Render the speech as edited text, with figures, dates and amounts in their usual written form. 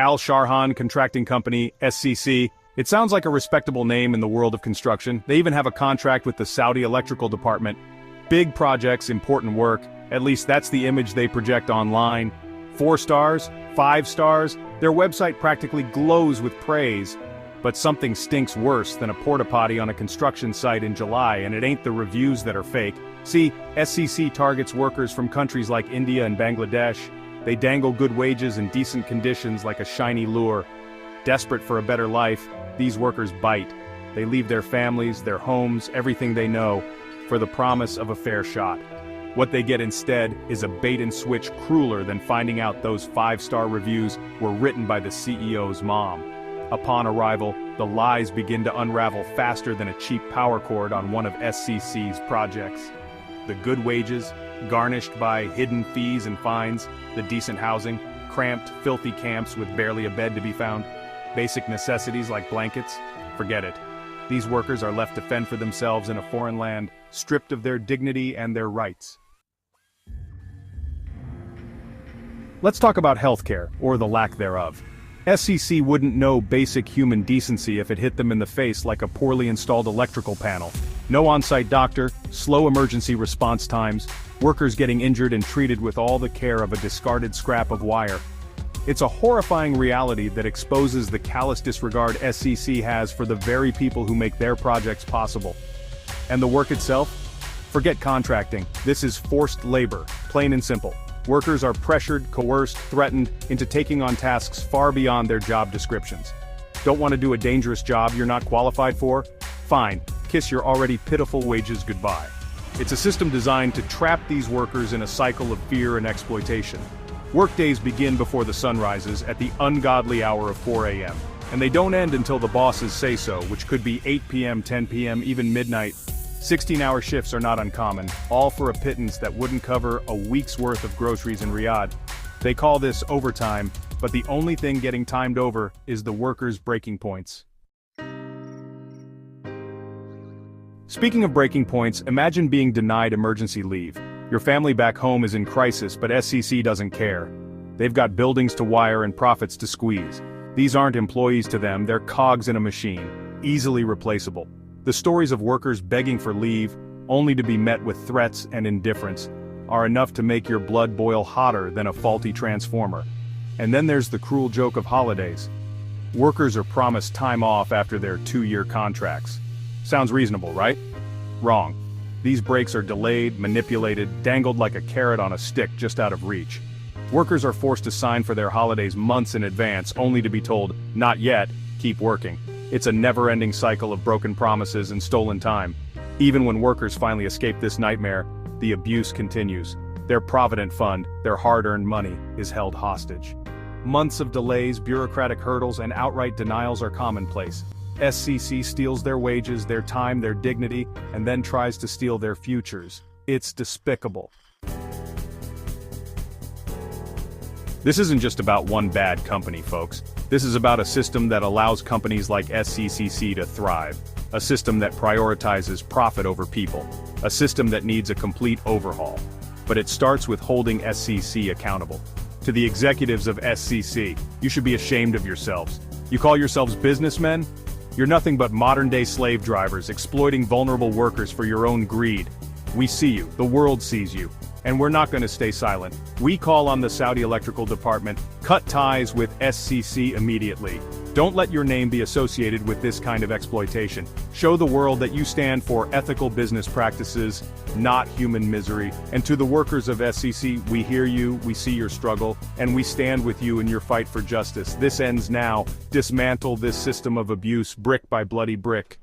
Sharhan Contracting Company, SCC. It sounds like a respectable name in the world of construction. They even have a contract with the Saudi Electrical Department. Big projects, important work. At least that's the image they project online. 4 stars, 5 stars, their website practically glows with praise. But something stinks worse than a porta-potty on a construction site in July, and it ain't the reviews that are fake. See, SCC targets workers from countries like India and Bangladesh. They dangle good wages and decent conditions like a shiny lure. Desperate for a better life, these workers bite. They leave their families, their homes, everything they know, for the promise of a fair shot. What they get instead is a bait-and-switch crueler than finding out those 5-star reviews were written by the CEO's mom. Upon arrival, the lies begin to unravel faster than a cheap power cord on one of SCC's projects. The good wages, garnished by hidden fees and fines, the decent housing, cramped, filthy camps with barely a bed to be found, basic necessities like blankets, forget it. These workers are left to fend for themselves in a foreign land, stripped of their dignity and their rights. Let's talk about healthcare, or the lack thereof. SCC wouldn't know basic human decency if it hit them in the face like a poorly installed electrical panel. No on-site doctor, slow emergency response times, workers getting injured and treated with all the care of a discarded scrap of wire. It's a horrifying reality that exposes the callous disregard SCC has for the very people who make their projects possible. And the work itself? Forget contracting, this is forced labor, plain and simple. Workers are pressured, coerced, threatened into taking on tasks far beyond their job descriptions. Don't want to do a dangerous job you're not qualified for? Fine, kiss your already pitiful wages goodbye. It's a system designed to trap these workers in a cycle of fear and exploitation. Workdays begin before the sun rises at the ungodly hour of 4 a.m. And they don't end until the bosses say so, which could be 8 p.m., 10 p.m., even midnight. 16-hour shifts are not uncommon, all for a pittance that wouldn't cover a week's worth of groceries in Riyadh. They call this overtime, but the only thing getting timed over is the workers' breaking points. Speaking of breaking points, imagine being denied emergency leave. Your family back home is in crisis, but SCC doesn't care. They've got buildings to wire and profits to squeeze. These aren't employees to them, they're cogs in a machine, easily replaceable. The stories of workers begging for leave, only to be met with threats and indifference, are enough to make your blood boil hotter than a faulty transformer. And then there's the cruel joke of holidays. Workers are promised time off after their 2-year contracts. Sounds reasonable, right? Wrong. These breaks are delayed, manipulated, dangled like a carrot on a stick just out of reach. Workers are forced to sign for their holidays months in advance, only to be told, not yet, keep working. It's a never-ending cycle of broken promises and stolen time. Even when workers finally escape this nightmare, the abuse continues. Their provident fund, their hard-earned money, is held hostage. Months of delays, bureaucratic hurdles, and outright denials are commonplace. SCC steals their wages, their time, their dignity, and then tries to steal their futures. It's despicable. This isn't just about one bad company, folks. This is about a system that allows companies like SCCC to thrive. A system that prioritizes profit over people. A system that needs a complete overhaul. But it starts with holding SCC accountable. To the executives of SCC, you should be ashamed of yourselves. You call yourselves businessmen? You're nothing but modern-day slave drivers exploiting vulnerable workers for your own greed. We see you, the world sees you. And we're not going to stay silent. We call on the Saudi Electrical Department, cut ties with SCC immediately. Don't let your name be associated with this kind of exploitation. Show the world that you stand for ethical business practices, not human misery. And to the workers of SCC, we hear you, we see your struggle, and we stand with you in your fight for justice. This ends now. Dismantle this system of abuse brick by bloody brick.